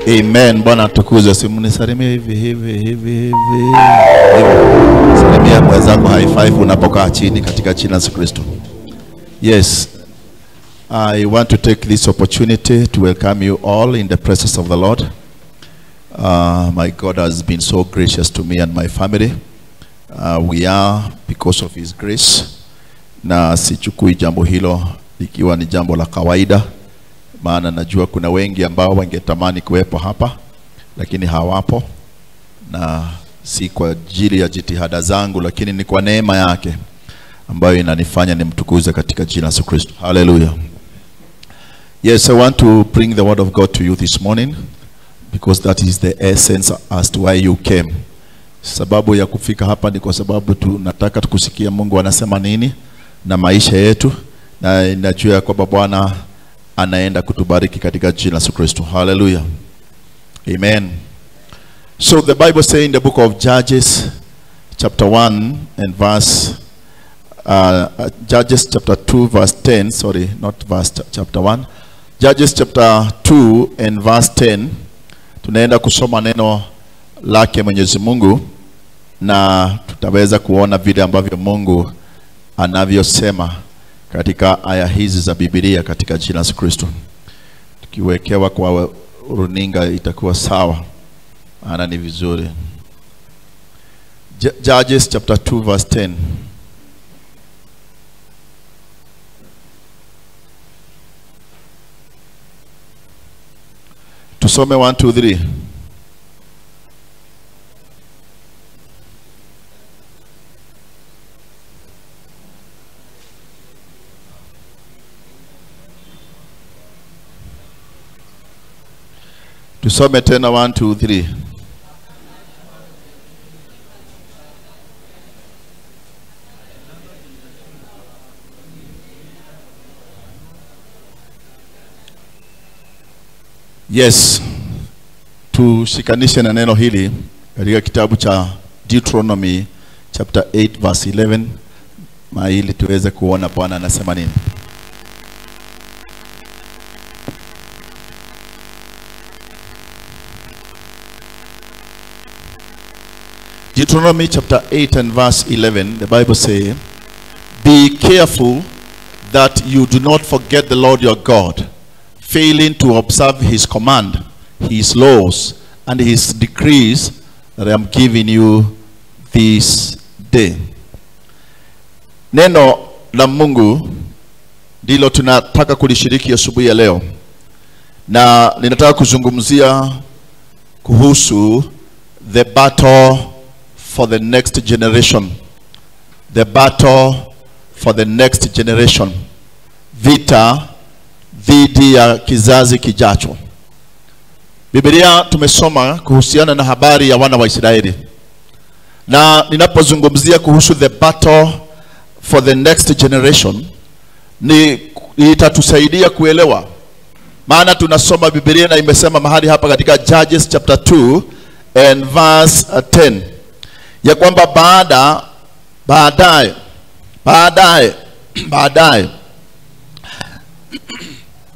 Amen. Bwana tukuzwe. Simuni salimia hivi. Salimia mwenzako high five unapokaa chini katika jina la Yesu Kristo. Yes. I want to take this opportunity to welcome you all in the presence of the Lord. My God has been so gracious to me and my family. We are because of his grace. Na sichukui jambo hilo likiwa ni jambo la kawaida. Maana najua kuna wengi ambao wangetamani kuwepo hapa lakini hawapo, na si kwa ajili ya jitihada zangu lakini ni kwa neema yake ambayo inanifanya nimtukuze katika jina la Yesu Kristo. Hallelujah. Yes, I want to bring the word of God to you this morning because that is the essence as to why you came. Sababu ya kufika hapa ni kwa sababu tunataka tukusikia Mungu anasema nini na maisha yetu, na najua kwamba Bwana anaenda kutubariki katika jina la Yesu Kristo. Hallelujah. Amen. So the Bible says in the book of Judges chapter 1 and verse Judges chapter 2 verse 10, sorry, not verse chapter 1. Judges chapter 2 and verse 10. Tunaenda kusoma neno lake Mwenyezi Mungu na tutaweza kuona vile ambavyo Mungu anavyosema katika aya hizi za Biblia katika jina la Yesu Kristo. Tukiwekewa kwa runinga itakuwa sawa. Ana ni vizuri. Judges chapter 2 verse 10. Tusome 1 2 3. Tusome tena 1 2 3. Yes. Tushikanishe na neno hili katika kitabu cha Deuteronomy chapter 8 verse 11 ili tuweze kuona Bwana anasema nini. Deuteronomy chapter 8 and verse 11, the Bible says, "Be careful that you do not forget the Lord your God, failing to observe his command, his laws, and his decrees that I am giving you this day." Neno la Mungu ndilo tunataka kulishiriki asubuhi ya leo. Na ninataka kuzungumzia kuhusu the battle for the next generation. The battle for the next generation. Vita dhidi ya kizazi kijacho. Biblia tumesoma kuhusiana na habari ya wana wa Israeli. Na ninapozungumzia kuhusu the battle for the next generation, ni itatusaidia kuelewa. Maana tunasoma Biblia na imesema mahali hapa katika Judges chapter 2 and verse 10. Ya kwamba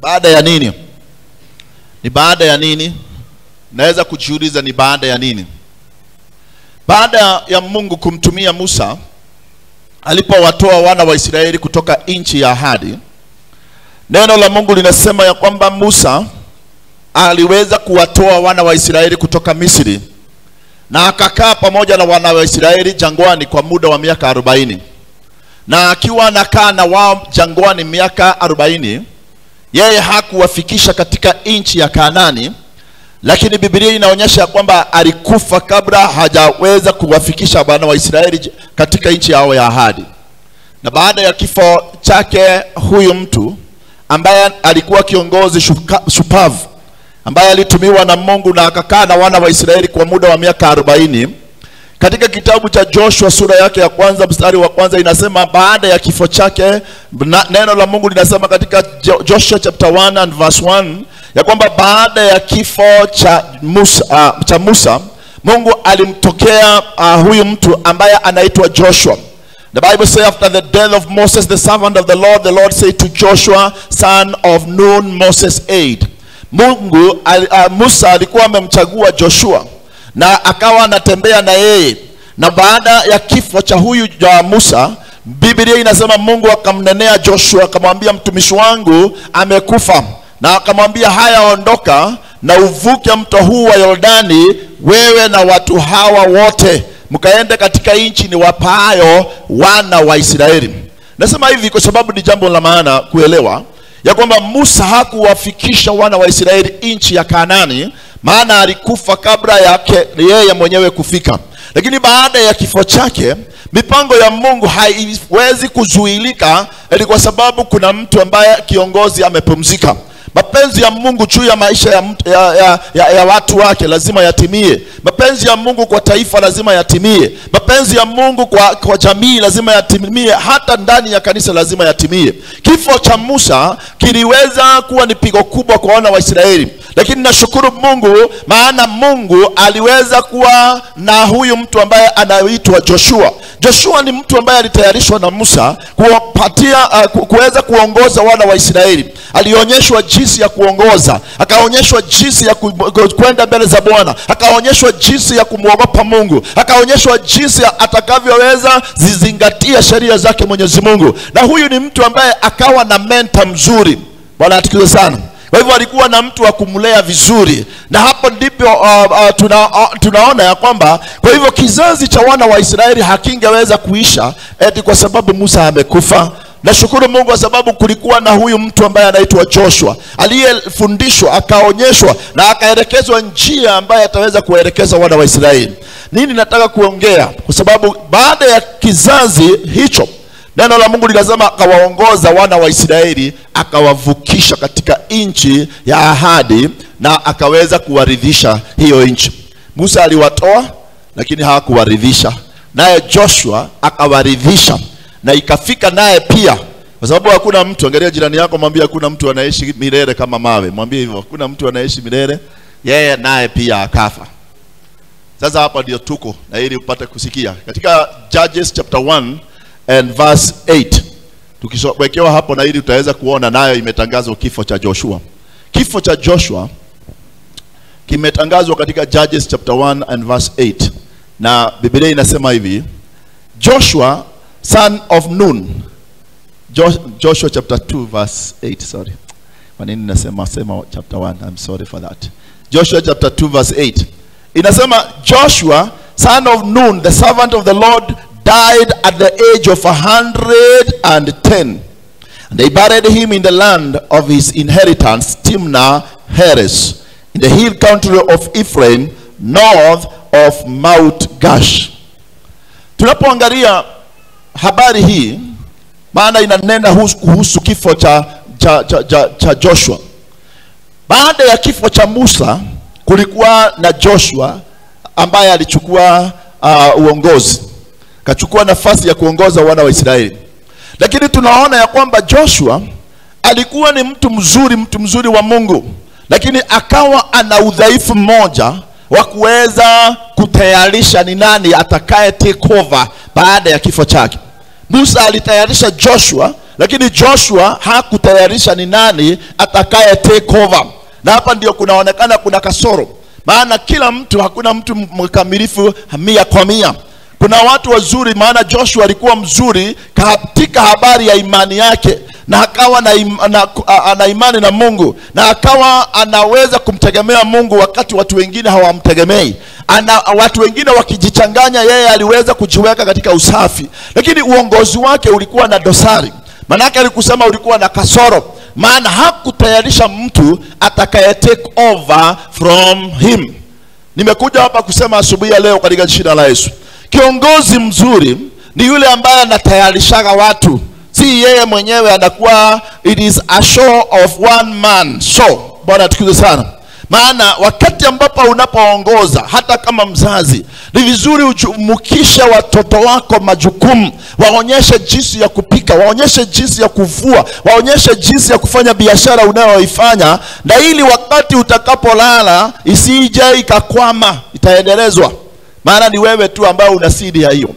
baada ya nini? Ni baada ya nini? Naweza kujiuliza ni baada ya nini? Baada ya Mungu kumtumia Musa alipowatoa wana wa Israeli kutoka nchi ya ahadi, neno la Mungu linasema ya kwamba Musa aliweza kuwatoa wana wa Israeli kutoka Misri, na akakaa pamoja na wana wa Israeli jangwani kwa muda wa miaka 40. Na akiwa anakaa na wao jangwani miaka 40, yeye hakuwafikisha katika nchi ya Kanaani, lakini Biblia inaonyesha kwamba alikufa kabla hajaweza kuwafikisha wana wa Israeli katika nchi yao ya ahadi. Na baada ya kifo chake, huyu mtu ambaye alikuwa kiongozi shupavu, ambaye alitumiwa na Mungu na akakaa na wana wa Israeli kwa muda wa miaka 40, katika kitabu cha Joshua sura yake ya kwanza mstari wa kwanza inasema baada ya kifo chake, neno la Mungu linasema katika Joshua chapter 1 and verse 1 ya kwamba baada ya kifo cha Musa, Mungu alimtokea huyu mtu ambaye anaitwa Joshua. The Bible says after the death of Moses the servant of the Lord said to Joshua son of Nun, Moses' aide, Musa alikuwa amemchagua Joshua na akawa anatembea na yeye. Na baada ya kifo cha huyu Musa, Biblia inasema Mungu akamnenea Joshua, akamwambia mtumishi wangu amekufa, na akamwambia haya, ondoka na uvuke mto huu wa Yordani, wewe na watu hawa wote, mkaende katika nchi niwapayo wana wa Israeli. Nasema hivi kwa sababu ni jambo la maana kuelewa ya kwamba Musa hakuwafikisha wana wa Israeli nchi ya Kanaani, maana alikufa kabla yake yeye mwenyewe kufika. Lakini baada ya kifo chake, mipango ya Mungu haiwezi kuzuilika kwa sababu kuna mtu ambaye kiongozi amepumzika. Mapenzi ya Mungu juu ya maisha ya watu wake lazima yatimie. Mapenzi ya Mungu kwa taifa lazima yatimie. Mapenzi ya Mungu kwa jamii lazima yatimie. Hata ndani ya kanisa lazima yatimie. Kifo cha Musa kiliweza kuwa ni pigo kubwa kwa wana wa Israeli, lakini nashukuru Mungu, maana Mungu aliweza kuwa na huyu mtu ambaye anaitwa Joshua. Joshua ni mtu ambaye alitayarishwa na Musa kuweza kuongoza wana wa Israeli. Alionyeshwa jinsi ya kuongoza, akaonyeshwa jinsi ya kwenda mbele za Bwana, akaonyeshwa jinsi ya kumwogopa Mungu, akaonyeshwa jinsi atakavyoweza zizingatia sheria zake Mwenyezi Mungu. Na huyu ni mtu ambaye akawa na mentor mzuri. Bwana atukuze sana. Kwa hivyo alikuwa na mtu wa kumlea vizuri, na hapo ndipo tunaona ya kwamba kwa hivyo kizazi cha wana wa Israeli hakingeweza kuisha eti kwa sababu Musa amekufa. Nashukuru Mungu kwa sababu kulikuwa na huyu mtu ambaye anaitwa Joshua, aliyefundishwa, akaonyeshwa na akaelekezwa njia ambaye ataweza kuelekeza wana wa Israeli. Nini nataka kuongea? Kwa sababu baada ya kizazi hicho, neno la Mungu linasema akawaongoza wana wa Israeli, akawavukisha katika nchi ya ahadi, na akaweza kuwaridhisha hiyo nchi. Musa aliwatoa lakini hakuwaridhisha, naye Joshua akawaridhisha, na ikafika naye pia. Kwa sababu hakuna mtu, angalia jirani yako, mwambie hakuna mtu anaishi milele kama mawe. Mwambie hivyo, hakuna mtu anaishi milele. Yeye naye pia akafa. Sasa hapa ndio tuko na ili upate kusikia katika Judges chapter 1 and verse 8. Tukiwekewa hapo na ili utaweza kuona nayo imetangazwa kifo cha Joshua. Kifo cha Joshua kimetangazwa katika Judges chapter 1 and verse 8. Na Biblia inasema hivi, Joshua son of Nun. Joshua chapter 2 verse 8, sorry. Kwa nini nasema chapter 1? I'm sorry for that. Joshua chapter 2 verse 8. Inasema Joshua son of Nun, the servant of the Lord, died at the age of 110. And they buried him in the land of his inheritance, Timnah Heres, in the hill country of Ephraim, north of Mount Gash. Tunapoangalia habari hii, maana inanena kuhusu kifo cha Joshua. Baada ya kifo cha Musa, kulikuwa na Joshua ambaye alichukua uongozi, kachukua nafasi ya kuongoza wana wa Israeli. Lakini tunaona ya kwamba Joshua alikuwa ni mtu mzuri wa Mungu, lakini akawa ana udhaifu mmoja wa kuweza kutayarisha ni nani atakaye take over baada ya kifo chake. Musa alitayarisha Joshua, lakini Joshua hakutayarisha ni nani atakaye take over. Na hapa ndio kunaonekana kuna kasoro, maana kila mtu, hakuna mtu mkamilifu 100%. Kuna watu wazuri, maana Joshua alikuwa mzuri katika habari ya imani yake, na akawa na imani na Mungu, na akawa anaweza kumtegemea Mungu wakati watu wengine hawamtegemei. Watu wengine wakijichanganya, yeye aliweza kujiweka katika usafi. Lakini uongozi wake ulikuwa na dosari, manake alikusema ulikuwa na kasoro, maana hakutayarisha mtu atakaye take over from him. Nimekuja hapa kusema asubuhi ya leo katika jina la Yesu, kiongozi mzuri ni yule ambaye anatayarishaga watu, si yeye mwenyewe anakuwa. It is a show of one man show. Bwana tukuze sana. Maana wakati ambapo unapoongoza, hata kama mzazi, ni vizuri ujumukishe watoto wako majukumu, waonyeshe jinsi ya kupika, waonyeshe jinsi ya kuvua, waonyeshe jinsi ya kufanya biashara unayoifanya, na ili wakati utakapolala isije ikakwama, itaendelezwa. Maana ni wewe tu ambao una siri ya hiyo.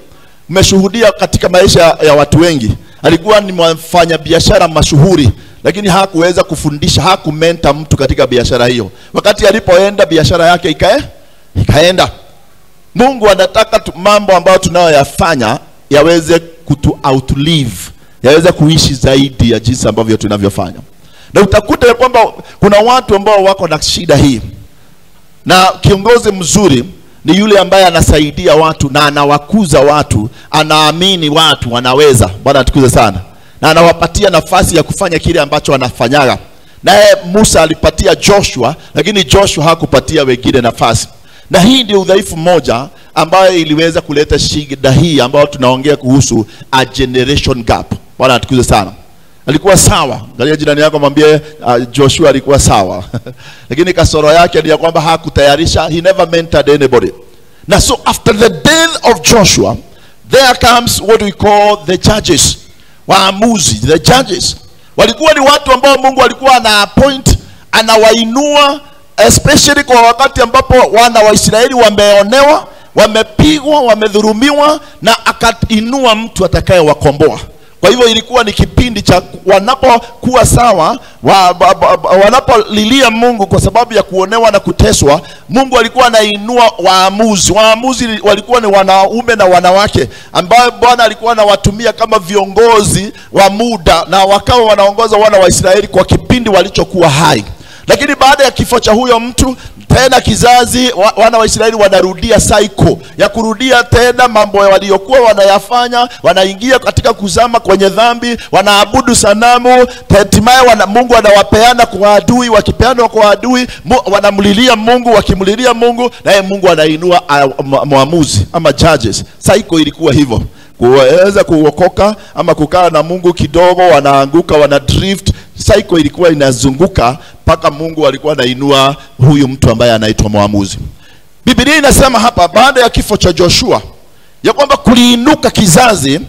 Umeshuhudia katika maisha ya watu wengi alikuwa ni mfanya biashara mashuhuri, lakini hakuweza kufundisha, hakumenta mtu katika biashara hiyo. Wakati alipoenda biashara yake ikaenda. Mungu anataka mambo ambayo tunayoyafanya yaweze outlive, yaweze kuishi zaidi ya jinsi ambavyo tunavyofanya. Na utakuta ya kwamba kuna watu ambao wako na shida hii. Na kiongozi mzuri ni yule ambaye anasaidia watu na anawakuza watu, anaamini watu wanaweza. Bwana atukuze sana. Na anawapatia nafasi ya kufanya kile ambacho wanafanyaga. Naye Musa alipatia Joshua, lakini Joshua hakupatia wengine nafasi. Na hii ndio udhaifu mmoja ambayo iliweza kuleta shida hii ambayo tunaongea kuhusu a generation gap. Bwana atukuze sana. Alikuwa sawa. Angalia jirani yako mwambie Joshua alikuwa sawa. Lakini kasoro yake ni ya kwamba hakutayarisha, he never mentored anybody. Na so after the death of Joshua, there comes what we call the judges. Waamuzi, the judges. Walikuwa ni watu ambao Mungu alikuwa ana appoint, anawainua, especially kwa wakati ambapo wana wa Israeli wameonewa, wamepigwa, wamedhulumiwa, na akainua mtu atakaye wakomboa. Kwa hivyo ilikuwa ni kipindi cha wanapokuwa sawa, wanapolilia Mungu kwa sababu ya kuonewa na kuteswa, Mungu alikuwa anainua waamuzi. Waamuzi walikuwa ni wanaume na wanawake ambao Bwana alikuwa anawatumia kama viongozi wa muda, na wakawa wanaongoza wana wa Israeli kwa kipindi walichokuwa hai. Lakini baada ya kifo cha huyo mtu, tena kizazi wana wa Israeli wanarudia cycle ya kurudia tena mambo waliokuwa wanayafanya, wanaingia katika kuzama kwenye dhambi, wanaabudu sanamu, hatimaye Mungu anawapeana kwa adui, wakipeana kwa adui, wanamlilia Mungu, wakimlilia Mungu, naye Mungu anainua muamuzi ama judges. Cycle ilikuwa hivyo. Kuweza kuokoka ama kukaa na Mungu kidogo, wanaanguka, wanadrift. Cycle ilikuwa inazunguka mpaka Mungu alikuwa anainua huyu mtu ambaye anaitwa muamuzi. Biblia inasema hapa baada ya kifo cha Joshua ya kwamba kuliinuka kizazi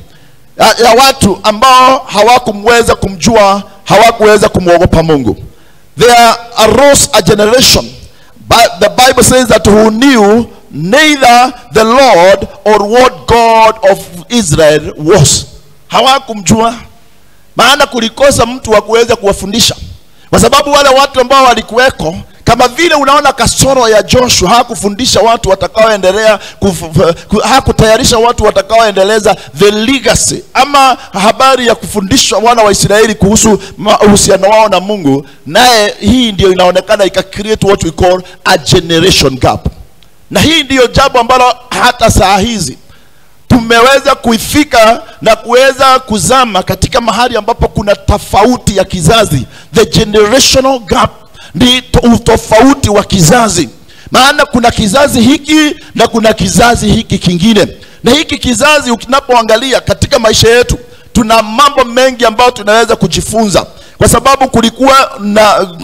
ya watu ambao hawakumweza kumjua, hawakuweza kumwogopa Mungu. There arose a generation, but the Bible says that who knew neither the Lord or what God of Israel was. Hawakumjua, maana kulikosa mtu wa kuweza kuwafundisha. Kwa sababu wale watu ambao walikuweko, kama vile unaona kasoro ya Joshua, hakufundisha watu watakaoendelea, hakutayarisha watu watakaoendeleza the legacy ama habari ya kufundisha wana wa Israeli kuhusu uhusiano wao na Mungu. Naye hii ndio inaonekana create what we call a generation gap. Na hii ndio jambo ambalo hata saa hizi tumeweza kuifika na kuweza kuzama katika mahali ambapo kuna tofauti ya kizazi. The generational gap ni utofauti wa kizazi. Maana kuna kizazi hiki na kuna kizazi hiki kingine. Na hiki kizazi ukinapoangalia katika maisha yetu, tuna mambo mengi ambayo tunaweza kujifunza. Kwa sababu kulikuwa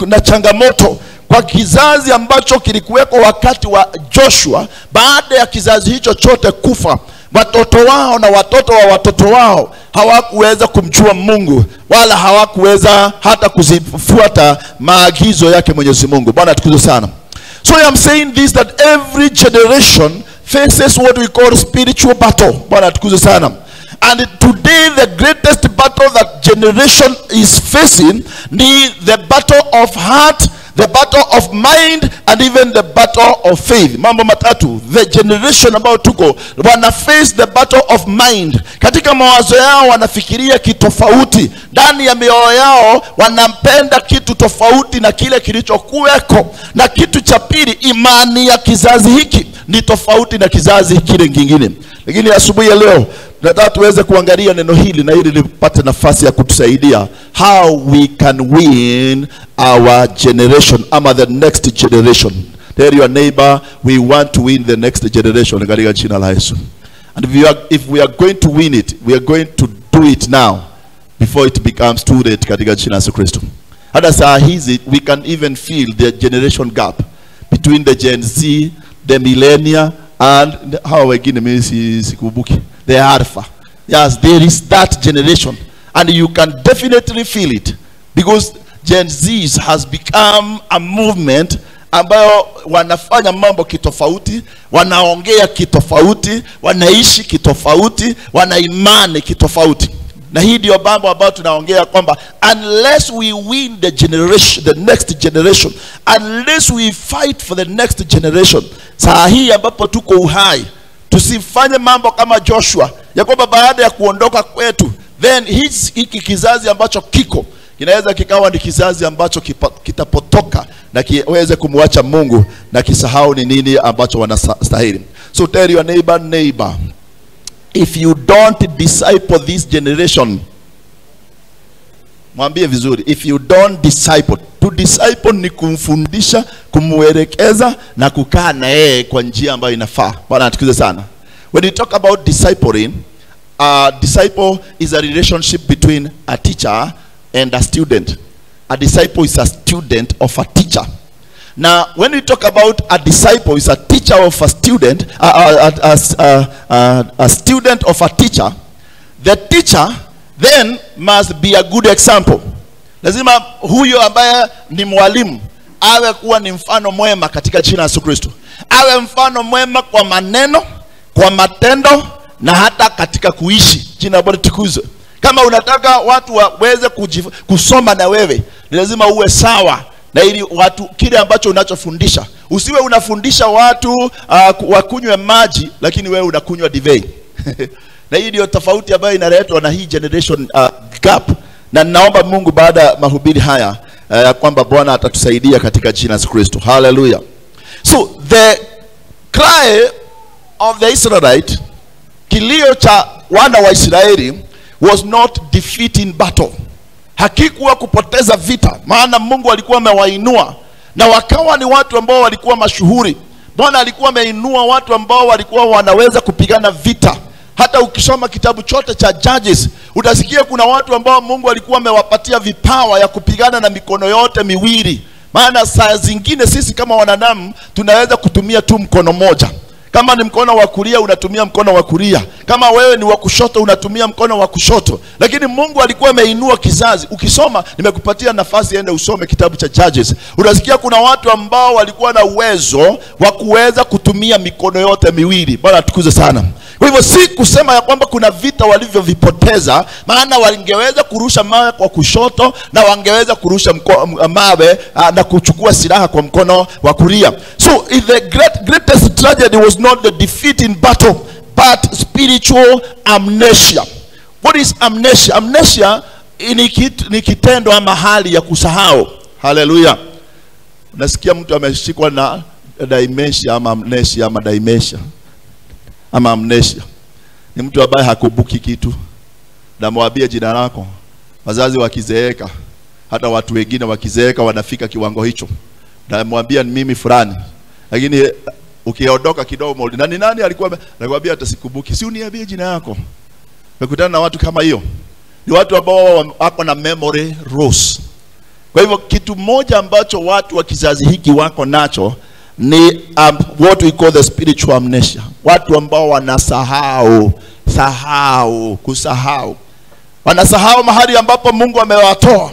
na changamoto kwa kizazi ambacho kilikuweko wakati wa Joshua. Baada ya kizazi hicho chote kufa, watoto wao na watoto wa watoto wao hawakuweza kumjua Mungu, wala hawakuweza hata kuzifuata maagizo yake Mwenyezi Mungu. Bwana atukuzwe sana. So I am saying this, that every generation faces what we call spiritual battle. Bwana atukuzwe sana. And today the greatest battle that generation is facing is the battle of heart, the battle of mind, and even the battle of faith. Mambo matatu. The generation ambao tuko wana face the battle of mind. Katika mawazo yao wanafikiria kitofauti. Ndani ya mioyo yao wanampenda kitu tofauti na kile kilichokuweko. Na kitu cha pili, imani ya kizazi hiki ni tofauti na kizazi kile kingine. Lakini asubuhi ya leo nataka tuweze kuangalia neno hili na ili lipate nafasi ya kutusaidia how we can win our generation ama the next generation. Tell your neighbor, we want to win the next generation katika jina la Yesu. And if we are going to win it, we are going to do it now before it becomes too late katika jina la Yesu Kristo. Hata saa hizi we can even feel the generation gap between the Gen Z, the millennial, and how wengine mimi sikubuki, the Alpha. Yes, there is that generation, and you can definitely feel it because Gen Z has become a movement ambayo wanafanya mambo kitofauti, wanaongea kitofauti, wanaishi kitofauti, wanaimani kitofauti. Na hii ndio mambo ambayo tunaongea kwamba unless we win the generation, the next generation, unless we fight for the next generation, saa hii ambapo tuko uhai, tusifanye mambo kama Joshua ya kwamba baada ya kuondoka kwetu, then hiki kizazi ambacho kiko kinaweza kikawa ni kizazi ambacho kitapotoka na kiweze kumwacha Mungu na kisahau ni nini ambacho wanastahili. So tell your neighbor, if you don't disciple this generation, mwambie vizuri, if you don't disciple. To disciple ni kumfundisha, kumwelekeza na kukaa na yeye kwa njia ambayo inafaa. Bwana atukuze sana. When we talk about discipling, disciple is a relationship between a teacher and a student. A disciple is a student of a teacher. Now, when we talk about a disciple is a teacher of a student, a student of a teacher, the teacher then must be a good example. Lazima huyo ambaye ni mwalimu awe kuwa ni mfano mwema katika jina la Yesu Kristo. Awe mfano mwema kwa maneno, kwa matendo na hata katika kuishi. Jina Bwana tukuzwe. Kama unataka watu waweze kusoma na wewe, ni lazima uwe sawa na ili watu kile ambacho unachofundisha. Usiwe unafundisha watu wakunywe maji lakini wewe unakunywa divai. Na hii ndio tofauti ambayo inaletwa na hii generation gap. Na ninaomba Mungu baada ya mahubiri haya kwamba Bwana atatusaidia katika jina la Kristo. Hallelujah. So the cry of the Israelite, kilio cha wana wa Israeli, was not defeat in battle. Hakikuwa kupoteza vita, maana Mungu alikuwa amewainua na wakawa ni watu ambao walikuwa mashuhuri. Bwana alikuwa ameinua watu ambao walikuwa wanaweza kupigana vita. Hata ukisoma kitabu chote cha Judges, utasikia kuna watu ambao Mungu alikuwa amewapatia vipawa ya kupigana na mikono yote miwili. Maana saa zingine sisi kama wanadamu tunaweza kutumia tu mkono moja. Kama ni mkono wa kulia unatumia mkono wa kulia. Kama wewe ni wa kushoto unatumia mkono wa kushoto. Lakini Mungu alikuwa ameinua kizazi. Ukisoma, nimekupatia nafasi ende usome kitabu cha Judges. Unasikia kuna watu ambao walikuwa na uwezo wa kuweza kutumia mikono yote miwili. Bwana atukuze sana. Kwa hivyo si kusema ya kwamba kuna vita walivyovipoteza, maana wangeweza kurusha mawe kwa kushoto na wangeweza kurusha mawe na kuchukua silaha kwa mkono wa kulia. So the greatest tragedy was not the defeat in battle, but spiritual amnesia. What is amnesia? Amnesia ni kitendo ama hali ya kusahau. Hallelujah. Unasikia mtu ameshikwa na dementia ama amnesia ama dementia. Ama amnesia ni mtu ambaye hakumbuki kitu. Na mwambie jina lako, wazazi wakizeeka, hata watu wengine wakizeeka wanafika kiwango hicho. Na mwambie ni mimi fulani. Lakini ukiondoka kidogo, na ni nani alikuwa anakuambia hata sikumbuki. Si uniambie jina yako. Umekutana na watu kama hiyo. Ni watu ambao wako na memory loss. Kwa hivyo kitu moja ambacho watu wa kizazi hiki wako nacho ni what we call the spiritual amnesia. Watu ambao wanasahau, kusahau. Wanasahau mahali ambapo Mungu amewatoa.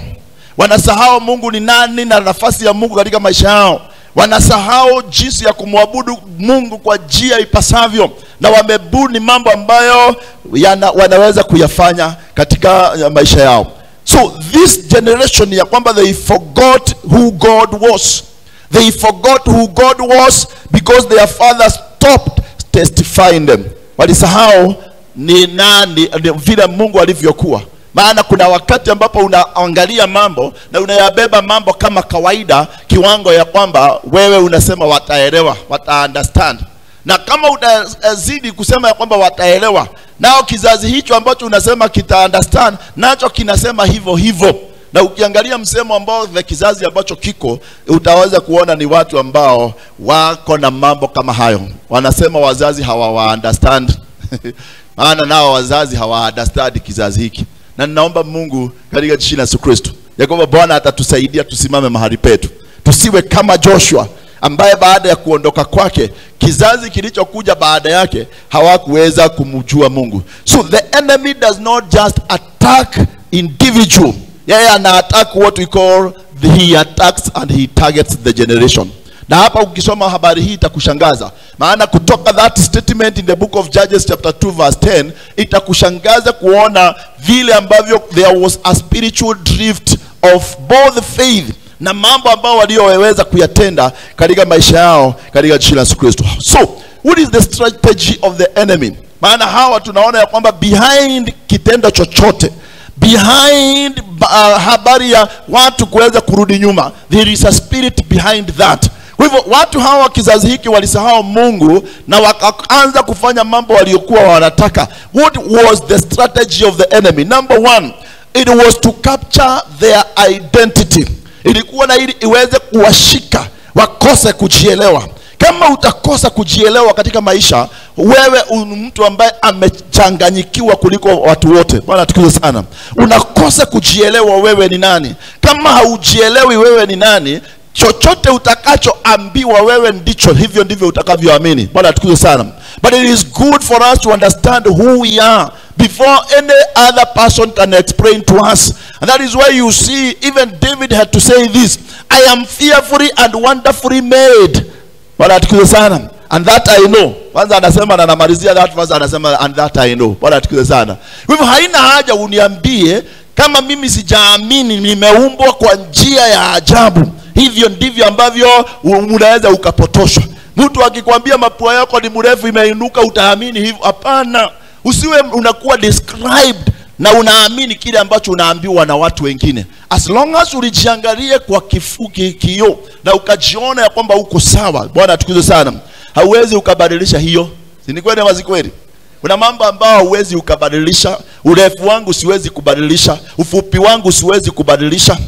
Wanasahau Mungu ni nani na nafasi ya Mungu katika maisha yao. Wanasahau jinsi ya kumwabudu Mungu kwa njia ipasavyo, na wamebuni mambo ambayo wanaweza kuyafanya katika maisha yao. So this generation ya kwamba they forgot who God was. They forgot who God was because their fathers stopped testifying them. Walisahau ni nani, vile Mungu alivyokuwa. Maana kuna wakati ambapo unaangalia mambo na unayabeba mambo kama kawaida, kiwango ya kwamba wewe unasema wataelewa, wata-understand. Na kama utazidi kusema ya kwamba wataelewa, nao kizazi hicho ambacho unasema kita-understand, nacho kinasema hivyo hivyo. Na ukiangalia msemo ambao the kizazi ambacho kiko, utaweza kuona ni watu ambao wako na mambo kama hayo. Wanasema wazazi hawa-understand. Maana nao wazazi hawa-understand kizazi hiki. Na ninaomba Mungu katika jina la Yesu Kristo ya kwamba Bwana atatusaidia tusimame mahali petu. Tusiwe kama Joshua ambaye baada ya kuondoka kwake, kizazi kilichokuja baada yake hawakuweza kumjua Mungu. So the enemy does not just attack individual. Yeye ana attack what we call, he attacks and he targets the generation. Na hapa ukisoma habari hii itakushangaza. Maana kutoka that statement in the book of Judges chapter 2 verse 10, itakushangaza kuona vile ambavyo there was a spiritual drift of both faith na mambo ambao walioweza kuyatenda katika maisha yao katika jina la Yesu Kristo. So, what is the strategy of the enemy? Maana hawa tunaona ya kwamba behind kitendo chochote, behind habari ya watu kuweza kurudi nyuma, there is a spirit behind that. Kwa hivyo watu hawa kizazi hiki walisahau Mungu na wakaanza kufanya mambo waliokuwa wanataka. What was the strategy of the enemy? Number one, it was to capture their identity. Ilikuwa na ili iweze kuwashika wakose kujielewa. Kama utakosa kujielewa katika maisha, wewe mtu ambaye amechanganyikiwa kuliko watu wote. Bwana tukuze sana. Unakosa kujielewa wewe ni nani. Kama haujielewi wewe ni nani, chochote utakachoambiwa wewe ndicho, hivyo ndivyo utakavyoamini. Bwana tukuze sana. But it is good for us to understand who we are before any other person can explain to us. And that is why you see even David had to say this, I am fearfully and wonderfully made. Bwana tukuze sana. And that I know. Kwanza anasema na namalizia that verse anasema and that I know. Bwana tukuze sana. Kwa hivyo haina haja uniambie kama mimi sijaamini nimeumbwa kwa njia ya ajabu. Hivyo ndivyo ambavyo unaweza ukapotoshwa. Mtu akikwambia mapua yako ni mrefu imeinuka utaamini hivyo. Hapana. Usiwe unakuwa described na unaamini kile ambacho unaambiwa na watu wengine. As long as ulijiangalie kwa kioo na ukajiona ya kwamba uko sawa, Bwana tukuze sana, hauwezi ukabadilisha hiyo. Si ni kweli wazi kweli? Kuna mambo ambayo hauwezi ukabadilisha. Urefu wangu siwezi kubadilisha, ufupi wangu siwezi kubadilisha.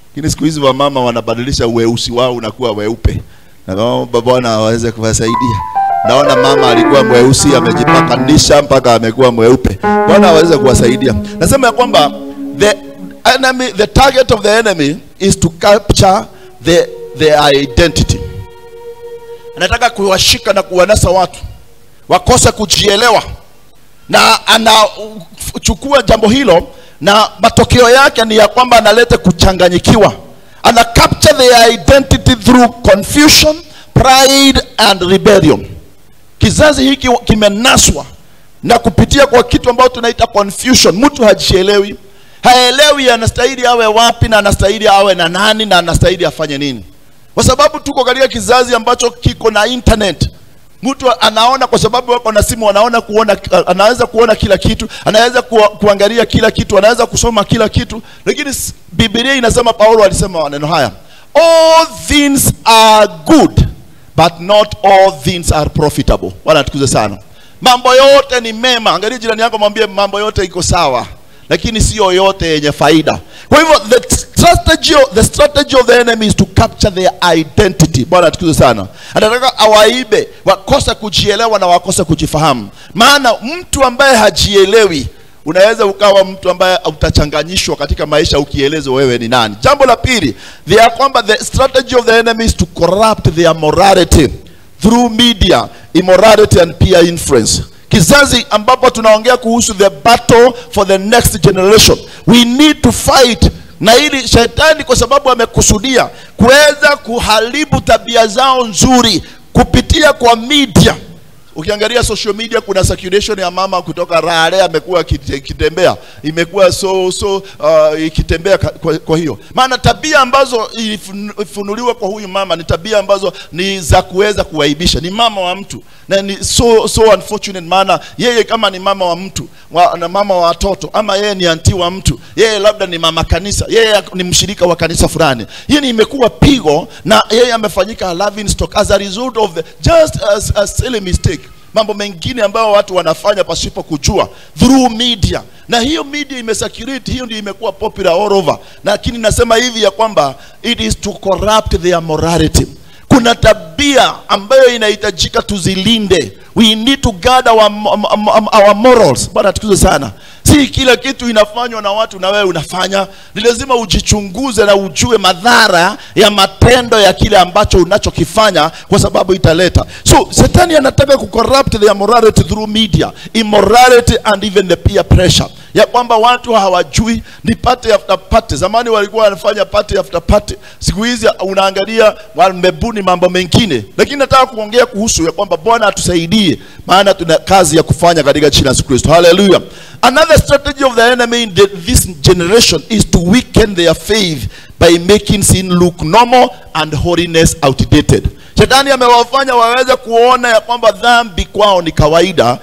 Lakini siku hizi wamama wanabadilisha weusi wao unakuwa weupe. Na Bwana aweze kuwasaidia. Naona mama alikuwa mweusi amejipakanisha mpaka amekuwa mweupe. Bwana aweze kuwasaidia. Nasema ya kwamba the target of the enemy is to capture their identity. Anataka kuwashika na kuwanasa watu wakose kujielewa, na anachukua jambo hilo na matokeo yake ni ya kwamba analeta kuchanganyikiwa. Ana capture their identity through confusion, pride and rebellion. Kizazi hiki kimenaswa na kupitia kwa kitu ambao tunaita confusion. Mtu hajielewi, haelewi anastahili awe wapi na anastahili awe na nani na anastahili afanye nini. Kwa sababu tuko katika kizazi ambacho kiko na internet. Mtu anaona kwa sababu wako na simu, anaweza kuona kila kitu, anaweza kuangalia kila kitu, anaweza kusoma kila kitu. Lakini Biblia inasema, Paulo alisema maneno haya, all things are good but not all things are profitable. Bwana tukuze sana. Mambo yote ni mema. Angalia jirani yako mwambie mambo yote iko sawa, lakini sio yote yenye faida. Kwa hivyo the strategy of the enemy is to capture their identity. Bwana tukuze sana. Anataka awaibe, wakosa kujielewa na wakosa kujifahamu. Maana mtu ambaye hajielewi, unaweza ukawa mtu ambaye utachanganyishwa katika maisha ukielezwa wewe ni nani. Jambo la pili, the strategy of the enemy is to corrupt their morality through media, immorality and peer influence. Kizazi ambapo tunaongea kuhusu the battle for the next generation, we need to fight na ili shetani, kwa sababu amekusudia kuweza kuharibu tabia zao nzuri kupitia kwa media. Ukiangalia social media, kuna circulation ya mama kutoka Rale amekuwa kitembea, imekuwa ikitembea kwa hiyo. Maana tabia ambazo ilifunuliwa kwa huyu mama ni tabia ambazo ni za kuweza kuwaibisha. Ni mama wa mtu na ni so unfortunate, maana yeye kama ni mama wa mtu na mama wa watoto, ama yeye ni anti wa mtu, yeye labda ni mama kanisa, yeye ni mshirika wa kanisa fulani, hii ni imekuwa pigo na yeye amefanyika laughing stock as a result of just a silly mistake. Mambo mengine ambayo watu wanafanya pasipo kujua through media, na hiyo media imesacurate, hiyo ndio imekuwa popular all over. Lakini nasema hivi ya kwamba it is to corrupt their morality. Kuna tabia ambayo inahitajika tuzilinde. We need to guard our morals. Bwana tukuze sana. Si kila kitu inafanywa na watu na wewe unafanya. Ni lazima ujichunguze na ujue madhara ya matendo ya kile ambacho unachokifanya, kwa sababu italeta. So Shetani anataka kucorrupt their morality through media, immorality and even the peer pressure. ya kwamba watu hawajui ni party after party. Zamani walikuwa wanafanya party after party, siku hizi unaangalia wamebuni mambo mengine. Lakini nataka kuongea kuhusu ya kwamba Bwana atusaidie, maana tuna kazi ya kufanya katika jina la Yesu Kristo. Hallelujah. Another strategy of the enemy in this generation is to weaken their faith by making sin look normal and holiness outdated. Shetani amewafanya waweze kuona ya kwamba dhambi kwao ni kawaida,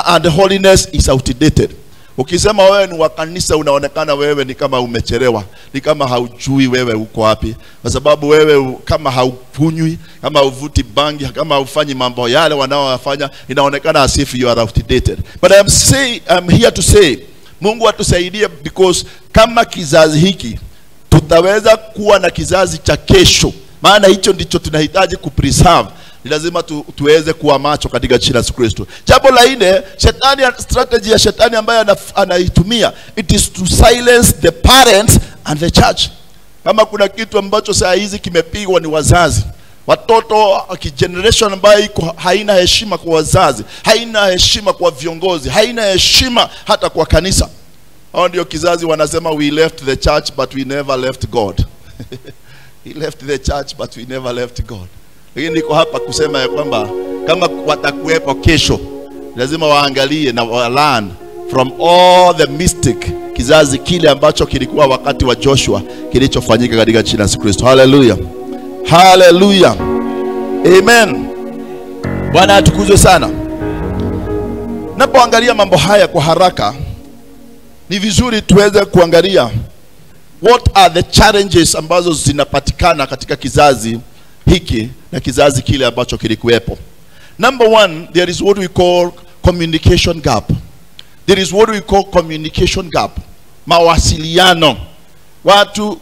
and holiness is outdated. Ukisema wewe ni wa kanisa, unaonekana wewe ni kama umechelewa, ni kama haujui wewe uko wapi, kwa sababu wewe kama haukunywi, kama uvuti bangi, kama haufanyi mambo yale wanaoyafanya, inaonekana as if you are outdated. But I'm here to say, Mungu atusaidie, because kama kizazi hiki tutaweza kuwa na kizazi cha kesho, maana hicho ndicho tunahitaji kupreserve. Ni lazima tuweze kuwa macho katika jina la Yesu Kristo. Jambo la 4, shetani, strategy ya shetani ambayo anaitumia, it is to silence the parents and the church. Kama kuna kitu ambacho saa hizi kimepigwa ni wazazi. Watoto generation ambayo iko haina heshima kwa wazazi, haina heshima kwa viongozi, haina heshima hata kwa kanisa. Hao ndio kizazi wanasema we left the church but we never left God. We left the church but we never left God. Lakini niko hapa kusema ya kwamba kama watakuwepo kesho, lazima waangalie na learn from all the mystic, kizazi kile ambacho kilikuwa wakati wa Joshua kilichofanyika katika jina la Yesu Kristo. Hallelujah. Hallelujah. Amen. Bwana atukuzwe sana. Napoangalia mambo haya kwa haraka, ni vizuri tuweze kuangalia what are the challenges ambazo zinapatikana katika kizazi hiki na kizazi kile ambacho kilikuwepo. Number 1, there is what we call communication gap. There is what we call communication gap. Mawasiliano. Watu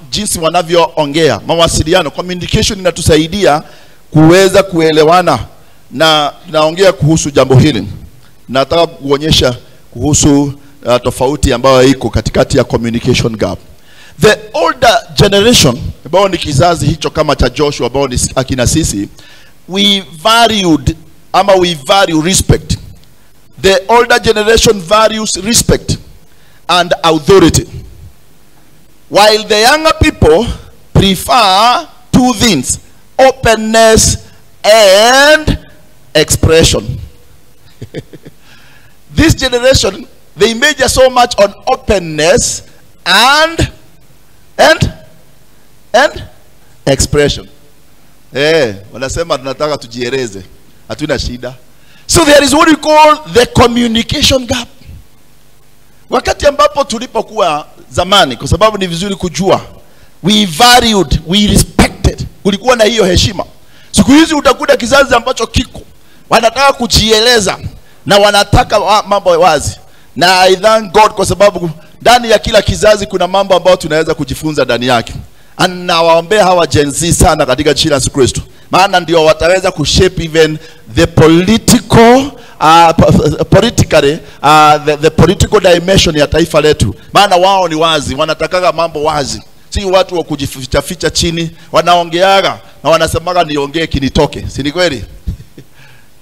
jinsi wanavyoongea, mawasiliano, communication inatusaidia kuweza kuelewana, na naongea kuhusu jambo hili. Nataka kuonyesha kuhusu tofauti ambayo iko katikati ya communication gap. The older generation, ambao ni kizazi hicho kama cha Joshua, ambao ni akina sisi, we value respect. The older generation values respect and authority, while the younger people prefer 2 things: openness and expression. This generation, they major so much on openness and expression. Wanasema tunataka tujieleze, hatuna shida. So there is what we call the communication gap. Wakati ambapo tulipokuwa zamani, kwa sababu ni vizuri kujua, we valued, we respected, kulikuwa na hiyo heshima. Siku hizi utakuta kizazi ambacho kiko wanataka kujieleza na wanataka mambo wazi. Na I thank God kwa sababu ndani ya kila kizazi kuna mambo ambayo tunaweza kujifunza ndani yake. Nawaombea hawa Gen Z sana katika jina la Yesu Kristo, maana ndio wataweza kushape even the political the political dimension ya taifa letu. Maana wao ni wazi, wanatakaga mambo wazi, si watu wa kujificha ficha chini. Wanaongeaga na wanasemaga niongee kinitoke, si ni kweli?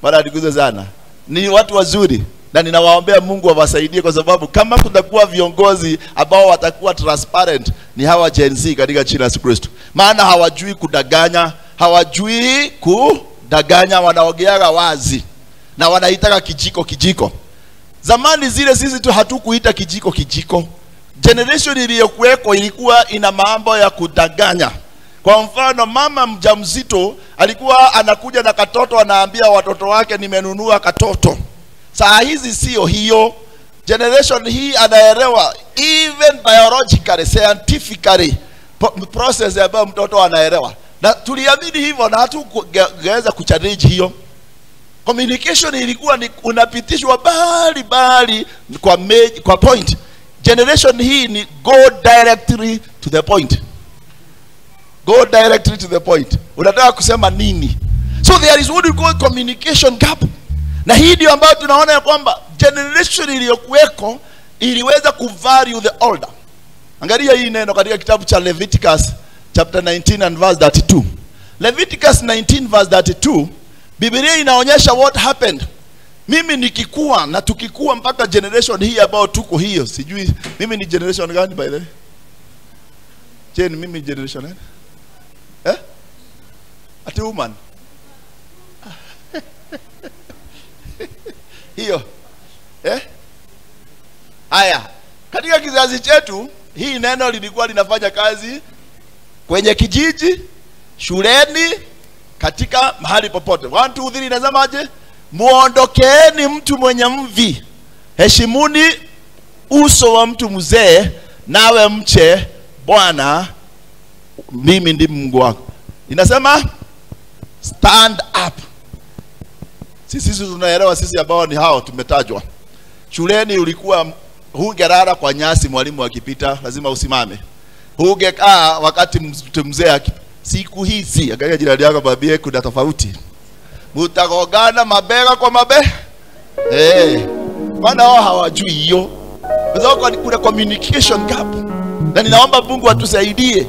Bwana nikuze sana. Ni watu wazuri, na ninawaombea Mungu awasaidie, kwa sababu kama kutakuwa viongozi ambao watakuwa transparent, ni hawa Gen Z katika jina la Yesu Kristo. Maana hawajui kudanganya, wanaongeaga wazi na wanaitaka kijiko. Zamani zile sisi tu hatukuita kijiko. Generation iliyokuweko ilikuwa ina mambo ya kudanganya. Kwa mfano, mama mjamzito alikuwa anakuja na katoto, anaambia watoto wake nimenunua katoto. Saa hizi sio hiyo. Generation hii anaelewa even biologically, scientifically process ambayo mtoto anaelewa. Na tuliamini hivyo na hatungeweza kuchallenge hiyo. Communication ilikuwa ni unapitishwa bali kwa point. Generation hii ni go directly to the point. Go directly to the point. Unataka kusema nini? So there is what we call communication gap. Na hii ndio ambayo tunaona ya kwamba generation iliyokuweko iliweza kuvalue the older. Angalia hii neno katika kitabu cha Leviticus chapter 19 and verse 32. Leviticus 19 verse 32, Biblia inaonyesha what happened. Mimi nikikua na tukikua mpaka generation hii ambao tuko hiyo, sijui mimi ni generation gani by the way? Je, mimi generation gani? Ati woman. Hiyo. Haya, katika kizazi chetu hii neno lilikuwa linafanya kazi kwenye kijiji, shuleni, katika mahali popote. 1 2 3 inasemaje? Muondokeeni mtu mwenye mvi, heshimuni uso wa mtu mzee, nawe mche Bwana, mimi ndi Mungu wako. Inasema stand up. Sisi tunaelewa, sisi ambao ni hao tumetajwa. Shuleni ulikuwa hungerara kwa nyasi, mwalimu akipita lazima usimame. Hungekaa wakati mtu mzee siku hizi, angalia jirani yako babie, kuna tofauti. Mutagogana mabega kwa mabega. Maana wao hawajui hiyo. Kwa sababu kuna communication gap. Na ninaomba Mungu atusaidie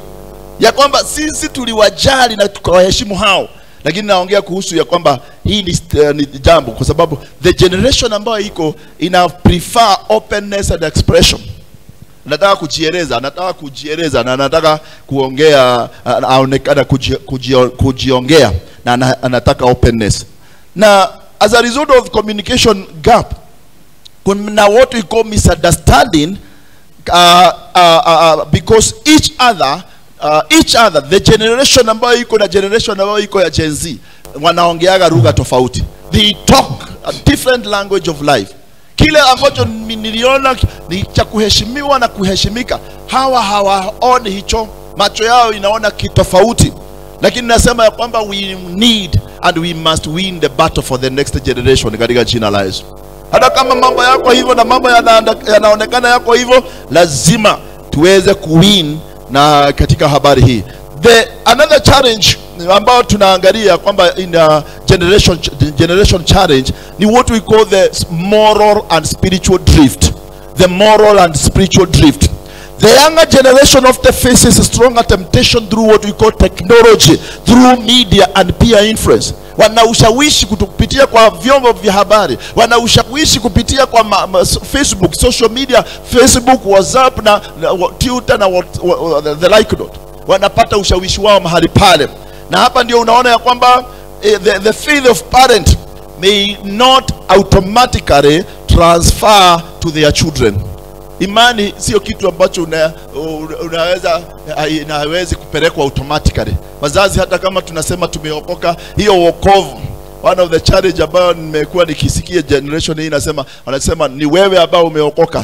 ya kwamba sisi tuliwajali na tukawaheshimu hao. Lakini naongea kuhusu ya kwamba hii ni jambo, kwa sababu the generation ambayo iko ina prefer openness and expression. Nataka kujieleza na nataka kuongea, aonekana kujiongea, na anataka openness. Na as a result of communication gap, kuna what we call misunderstanding, because each other, the generation ambayo iko na generation ambayo iko ya Gen Z wanaongeaga lugha tofauti. They talk a different language of life. Kile ambacho niliona ni cha kuheshimiwa na kuheshimika, hawaoni hicho, macho yao inaona kitofauti. Lakini nasema ya kwamba we need and we must win the battle for the next generation katika jina la Yesu. Hata kama mambo yako hivyo na mambo yanaonekana yako hivyo, lazima tuweze kuwin na katika habari hii. Another challenge ambao tunaangalia kwamba in a generation challenge ni what we call the moral and spiritual drift. The moral and spiritual drift. The younger generation often faces a stronger temptation through what we call technology, through media and peer influence. Wana ushawishi kupitia kwa vyombo vya habari, wana ushawishi kupitia kwa Facebook, social media, Facebook, WhatsApp na Twitter na the like not. Wanapata ushawishi wao mahali pale. Na hapa ndio unaona ya kwamba the faith of parent may not automatically transfer to their children. Imani sio kitu ambacho inaweza kupelekwa automatically. Wazazi, hata kama tunasema tumeokoka, hiyo wokovu, one of the challenge ambayo nimekuwa nikisikia generation hii wanasema ni wewe ambao umeokoka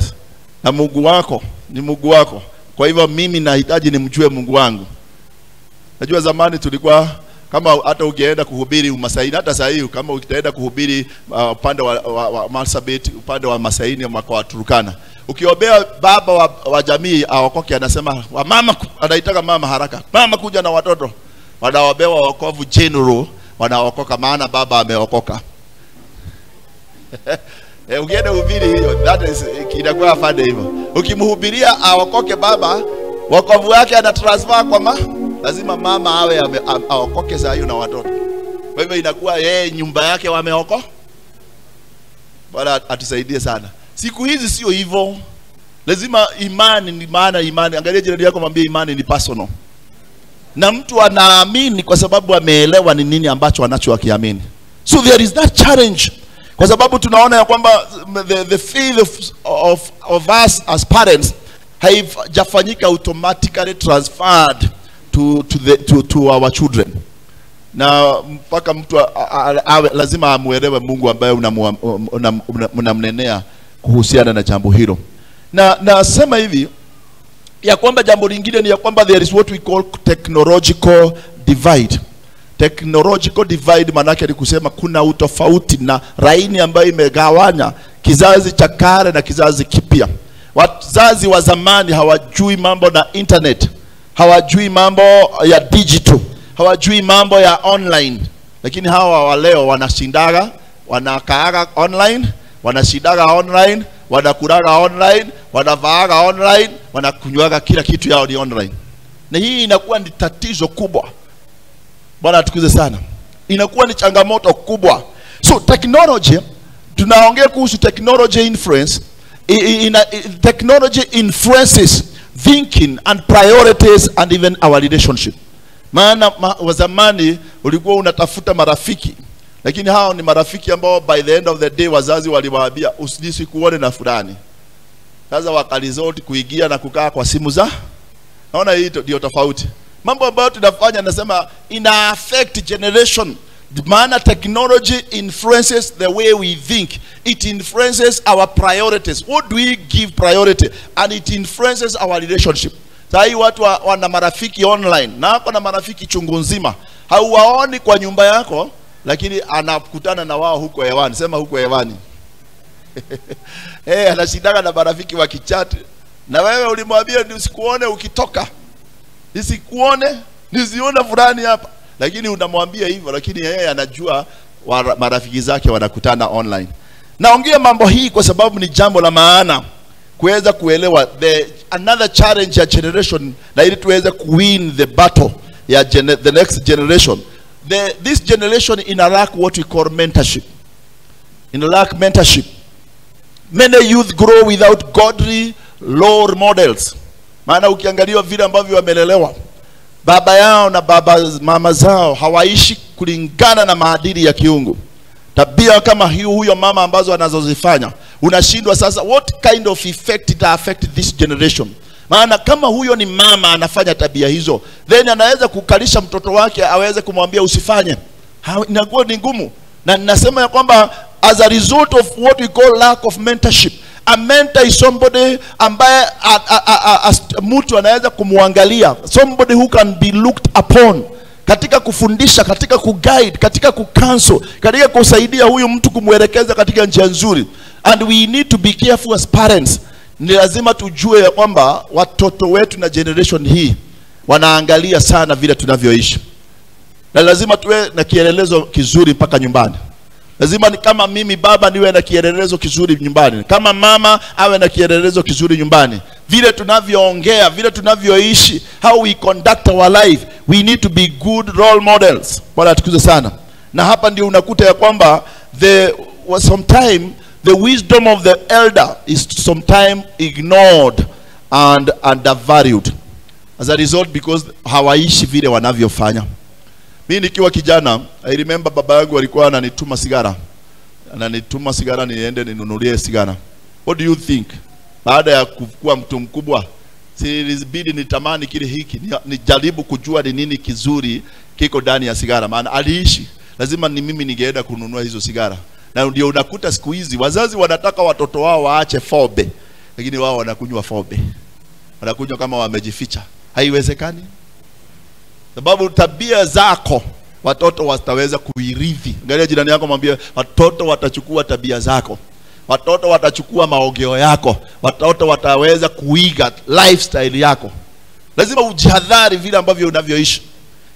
na Mungu wako ni Mungu wako. Kwa hivyo mimi nahitaji nimjue Mungu wangu. Najua zamani tulikuwa kama hata ungeenda kuhubiri Umasaini, hata sasa hivi kama utaenda kuhubiri upande wa Marsabit, upande wa Masaini ama kwa Turkana, ukiombea baba wa jamii aokoke, anasema mama, anaitaka mama haraka, mama kuja na watoto, wanaombewa wokovu general, wanaokoka maana baba ameokoka. Ukienda kuhubiri hiyo, that is inakuwa fade hivyo. Ukimhubiria aokoke baba, wokovu wake ana transfer kwa lazima mama awe aokoke saa hiyo na watoto. Kwa hivyo inakuwa yeye nyumba yake wameokoka. Bwana atusaidie sana. Siku hizi sio hivyo. Lazima imani ni maana imani. Angalia jirani yako, mwambie imani ni personal. Na mtu anaamini kwa sababu ameelewa ni nini ambacho anachokiamini. So there is that challenge. Kwa sababu tunaona ya kwamba the faith of us as parents haijafanyika automatically transferred to our children. Na mpaka mtu lazima amuelewe Mungu ambaye unamnenea kuhusiana na jambo hilo. Na nasema hivi ya kwamba jambo lingine ni ya kwamba there is what we call technological divide. Technological divide manake ni kusema kuna utofauti na laini ambayo imegawanya kizazi cha kale na kizazi kipya. Wazazi wa zamani hawajui mambo na internet, hawajui mambo ya digital, hawajui mambo ya online. Lakini hawa wa leo wanashindaga, wanakaaga online, wanashindaga online, wanakulaga online, wanavaaga online, wanakunywaga, kila kitu yao ni online. Na hii inakuwa ni tatizo kubwa. Bwana atukuze sana. Inakuwa ni changamoto kubwa. So technology tunaongea kuhusu technology influence. Technology influences thinking and priorities and even our relationship. Maana wa zamani ulikuwa unatafuta marafiki, lakini hao ni marafiki ambao by the end of the day wazazi waliwaambia usijisi kuone na fulani. Sasa wakalizoti kuingia na kukaa kwa simu za. Naona hii ndio tofauti. Mambo ambayo tunafanya nasema ina affect generation. Maana technology influences the way we think. It influences our priorities. What do we give priority? And it influences our relationship. Sai watu wana marafiki online. Na hapo na marafiki chungu nzima. Hauwaoni kwa nyumba yako, lakini anakutana na wao huko hewani. Sema huko hewani. Anashindana na marafiki wa kichat. Na wewe ulimwambia nisikuone ukitoka. Nisikuone, nisione fulani hapa. Lakini unamwambia hivyo, lakini yeye anajua marafiki zake wanakutana online. Naongea mambo hii kwa sababu ni jambo la maana kuweza kuelewa another challenge ya generation, na ili tuweze win the battle ya the next generation. This generation in lack what we call mentorship. In lack mentorship. Many youth grow without godly role models. Maana ukiangalia vile ambavyo wamelelewa, baba yao na mama zao hawaishi kulingana na maadili ya kiungu. Tabia kama huyo mama ambazo anazozifanya, unashindwa sasa what kind of effect it affect this generation. Maana kama huyo ni mama anafanya tabia hizo, then anaweza kukalisha mtoto wake aweze kumwambia usifanye. Inakuwa ni ngumu. Na ninasema ya kwamba as a result of what we call lack of mentorship. A mentor is somebody ambaye mtu anaweza kumuangalia, somebody who can be looked upon, katika kufundisha, katika kuguide, katika kucancel, katika kusaidia huyu mtu kumwelekeza katika njia nzuri. And we need to be careful as parents. Ni lazima tujue ya kwamba watoto wetu na generation hii wanaangalia sana vile tunavyoishi. Na lazima tuwe na kielelezo kizuri mpaka nyumbani. Lazima ni kama mimi baba niwe na kielelezo kizuri nyumbani. Kama mama awe na kielelezo kizuri nyumbani. Vile tunavyoongea, vile tunavyoishi, how we conduct our life, we need to be good role models. Bwana atukuze sana. Na hapa ndio unakuta ya kwamba sometimes the wisdom of the elder is sometimes ignored and undervalued. As a result, because hawaishi vile wanavyofanya. Mimi nikiwa kijana, I remember baba yangu alikuwa ananituma sigara. Ananituma sigara niende ninunulie sigara. What do you think? Baada ya kuwa mtu mkubwa, silibidi nitamani kile hiki, nijaribu kujua ni nini kizuri kiko ndani ya sigara. Maana aliishi, lazima ni mimi ningeenda kununua hizo sigara. Na ndio unakuta siku hizi wazazi wanataka watoto wao waache fobe, lakini wao wanakunywa fobe. Wanakunywa kama wamejificha. Haiwezekani. Sababu tabia zako watoto wataweza kuirithi. Angalia jirani yako mwambie watoto watachukua tabia zako. Watoto watachukua maongeo yako. Watoto wataweza kuiga lifestyle yako. Lazima ujihadhari vile ambavyo unavyoishi.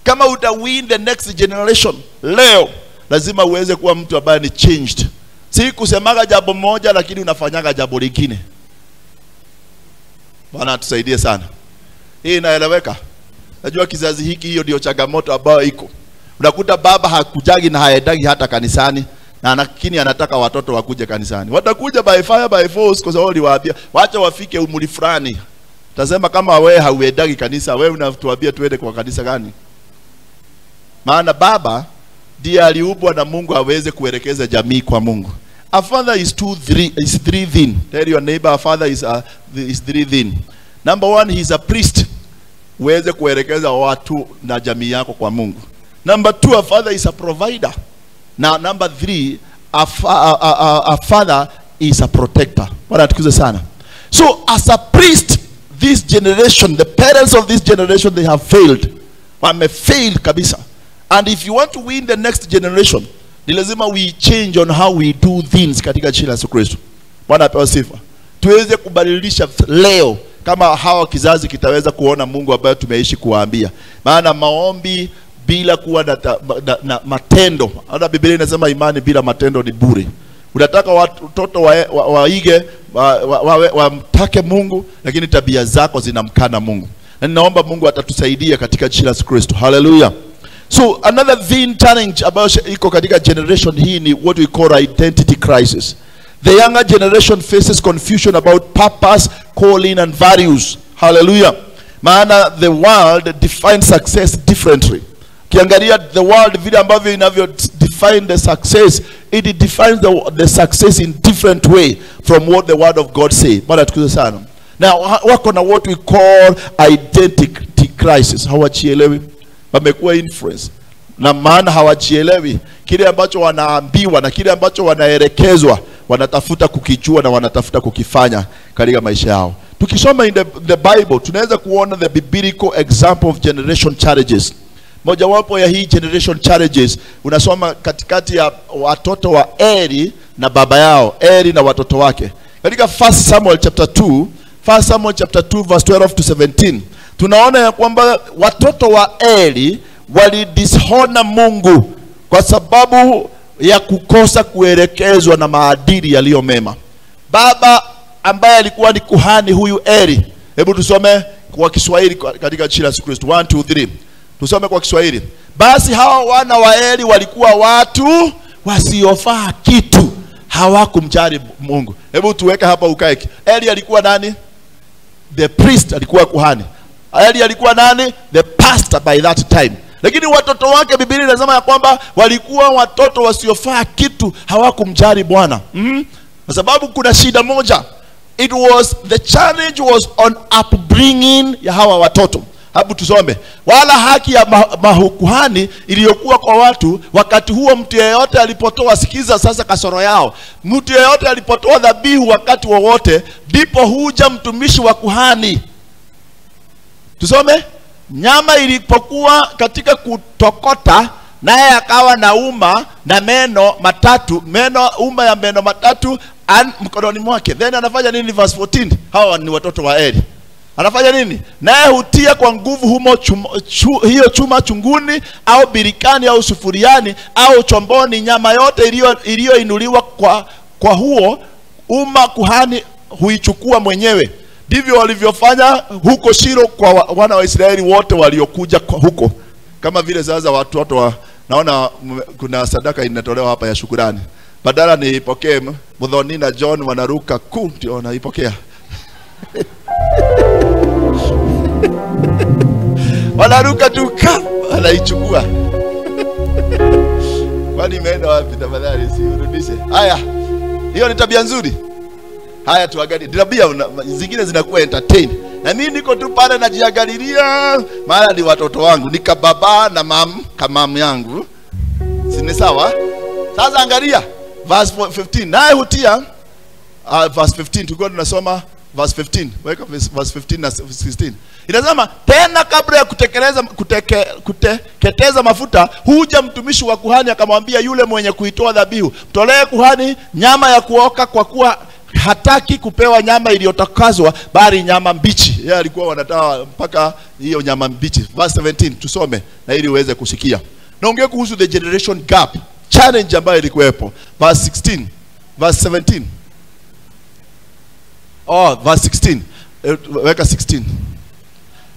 Kama utawin the next generation leo, lazima uweze kuwa mtu ambaye ni changed. Si kusemaga jambo moja lakini unafanyaga jambo lingine. Bwana tusaidie sana. Hii inaeleweka? Najua kizazi hiki hiyo ndio changamoto ambayo iko. Unakuta baba hakujagi na haendagi hata kanisani, na lakini anataka watoto wakuje kanisani. Watakuja by fire by force kwa sababu waliwaambia wacha wafike umri fulani. Tasema kama wewe hauendagi kanisa, wewe unatuambia tuende kwa kanisa gani? Maana baba ndiye aliumbwa na Mungu aweze kuelekeza jamii kwa Mungu. A father is three thin. Tell your neighbor a father is three thin. Number one, he is a priest. Uweze kuelekeza watu na jamii yako kwa Mungu. Number two, a father is a provider. Now number three, a father is a protector. Bwana tukuze sana. So as a priest, this generation, the parents of this generation, they have failed. Wame failed kabisa. And if you want to win the next generation, ni lazima we change on how we do things katika jina la Yesu Kristo. Bwana apewe sifa. Tuweze kubadilisha leo kama hawa kizazi kitaweza kuona Mungu ambaye tumeishi kuwaambia. Maana maombi bila kuwa na matendo. Hata Biblia inasema imani bila matendo ni bure. Unataka watoto waige wamtake Mungu, lakini tabia zako zinamkana Mungu. Na ninaomba Mungu atatusaidia katika jina la Yesu Kristo. Hallelujah. So another thing challenge about iko katika generation hii ni what we call identity crisis. The younger generation faces confusion about purpose, calling and values. Hallelujah. Maana the world defines success differently. Kiangalia the world vile ambavyo inavyo define the success, it defines the success in different way from what the word of God say. Bwana tukuze sana. Now wako na what we call identity crisis. Hawachielewi, wamekuwa influence. Na maana hawachielewi kile ambacho wanaambiwa na kile ambacho wanaelekezwa, wanatafuta kukijua na wanatafuta kukifanya katika maisha yao. Tukisoma in the Bible tunaweza kuona the biblical example of generation challenges. Moja wapo ya hii generation challenges unasoma katikati ya watoto wa Eli na baba yao, Eli na watoto wake. Katika 1 Samuel chapter 2 verse 12 to 17 tunaona ya kwamba watoto wa Eli walidishonor Mungu kwa sababu ya kukosa kuelekezwa na maadili yaliyo mema. Baba ambaye alikuwa ni kuhani huyu Eli, hebu tusome kwa Kiswahili katika jina la Yesu Kristo. 1 2 3 tusome kwa Kiswahili. Basi hawa wana wa Eli walikuwa watu wasiofaa kitu, hawakumjali Mungu. Hebu tuweke hapa ukae. Eli alikuwa nani? The priest, alikuwa kuhani. Eli alikuwa nani? The pastor by that time. Lakini watoto wake Biblia inasema ya kwamba walikuwa watoto wasiofaa kitu, hawakumjali Bwana. Kwa sababu kuna shida moja. The challenge was on upbringing ya hawa watoto. Habu tusome. Wala haki ya mahukuhani iliyokuwa kwa watu wakati huo, mtu yeyote alipotoa, sikiza sasa kasoro yao, mtu yeyote alipotoa dhabihu wakati wowote, ndipo huja mtumishi wa kuhani. Tusome. Nyama ilipokuwa katika kutokota, naye akawa na uma na meno matatu, uma ya meno matatu mkononi mwake. Then anafanya nini? Verse 14. Hawa ni watoto wa Eli. Anafanya nini? Naye hutia kwa nguvu humo hiyo chuma chunguni au birikani au sufuriani au chomboni nyama yote iliyoinuliwa kwa huo uma, kuhani huichukua mwenyewe. Ndivyo walivyofanya huko Shilo kwa wana wa Israeli wote waliokuja huko. Kama vile sasa watoto naona kuna sadaka inatolewa hapa ya shukrani. Badala niipokee, Mudhoni na John wanaruka ndio naipokea. Wanaruka tu anaichukua. Kwani imeenda wapi tafadhali siurudishe? Haya. Hiyo ni tabia nzuri. Haya tuangalie. Tabia zingine zinakuwa entertain. Na mimi niko tu pale najiangalilia, maana ni watoto wangu, nika baba na kamamu yangu. Si ni sawa? Sasa angalia verse 15. Naye hutia verse 15 tulikuwa tunasoma verse 15. Weka verse 15 na 16. Inasema tena kabla ya kuteketeza mafuta, huja mtumishi wa kuhani akamwambia yule mwenye kuitoa dhabihu, mtolee kuhani nyama ya kuoka, kwa kuwa hataki kupewa nyama iliyotakazwa bali nyama mbichi. Yeye alikuwa wanataka mpaka hiyo nyama mbichi. Verse 17 tusome na ili uweze kusikia. Naongea kuhusu the generation gap challenge ambayo ilikuwepo. Verse 16, verse 17. Verse 16. Weka 16.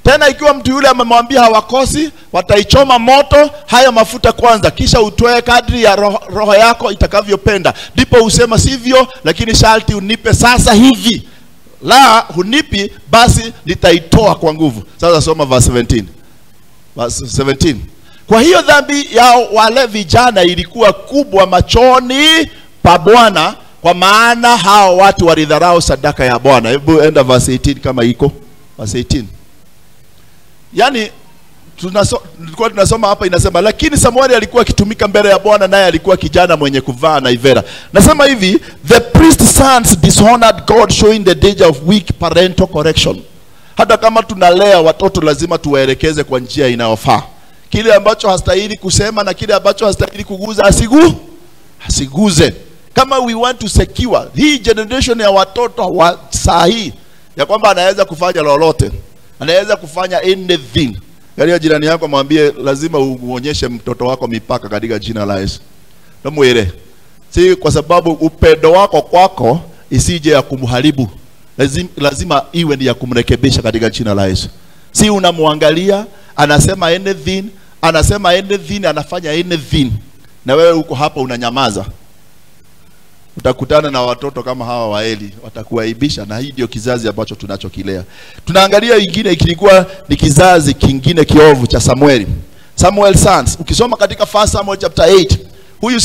Tena ikiwa mtu yule amemwambia hawakosi, wataichoma moto haya mafuta kwanza, kisha utoe kadri ya roho yako itakavyopenda. Ndipo usema sivyo, lakini sharti unipe sasa hivi. La hunipi, basi nitaitoa kwa nguvu. Sasa soma verse 17. Verse 17. Kwa hiyo dhambi yao wale vijana ilikuwa kubwa machoni pa Bwana, kwa maana hao watu walidharau sadaka ya Bwana. Hebu enda verse 18 kama iko. Verse 18. Yani tulikuwa tunasoma hapa inasema, lakini Samueli alikuwa akitumika mbele ya Bwana, naye alikuwa kijana mwenye kuvaa na ivera. Nasema hivi, the priest's sons dishonored God, showing the danger of weak parental correction. Hata kama tunalea watoto lazima tuwaelekeze kwa njia inayofaa. Kile ambacho hastahili kusema na kile ambacho hastahili kuguza asiguze. Kama we want to secure hii generation ya watoto wa saa hii, ya kwamba anaweza kufanya lolote, anaweza kufanya anything. Galia jirani yako mwambie lazima uonyeshe mtoto wako mipaka katika jina la Yesu. Namuele. Si kwa sababu upendo wako kwako isije ya kumharibu. Lazima iwe ni ya kumrekebisha katika jina la Yesu. Si unamwangalia anasema anything, anasema anything, anafanya anything, na wewe uko hapa unanyamaza, utakutana na watoto kama hawa wa Eli, watakuaibisha. Na hii ndio kizazi ambacho tunachokilea. Tunaangalia ingine, kilikuwa ni kizazi kingine kiovu cha Samuel sons. Ukisoma katika 1 Samuel chapter 8, huyu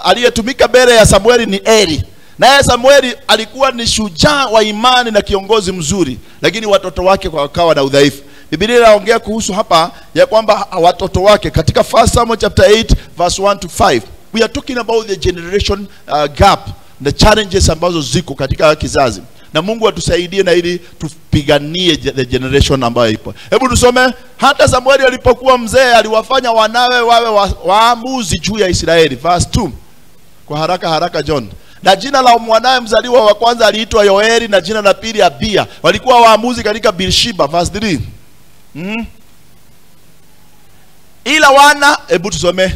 aliyetumika mbele ya Samueli ni Eli. Naye Samueli alikuwa ni shujaa wa imani na kiongozi mzuri, lakini watoto wake wakawa na udhaifu. Biblia inaongea kuhusu hapa ya kwamba watoto wake katika 1 Samuel chapter 8 verse 1 to 5. We are talking about the generation gap, the challenges ambazo ziko katika kizazi. Na Mungu atusaidie na ili tupiganie the generation ambayo ipo. Hebu tusome, hata Samueli alipokuwa mzee aliwafanya wanawe wawe waamuzi juu ya Israeli. Verse 2. Kwa haraka John. Na jina la mwanawe mzaliwa wa kwanza aliitwa Yoeli, na jina la pili Abia. Walikuwa waamuzi katika Beersheba. Verse 3. Ila wana, hebu tusome.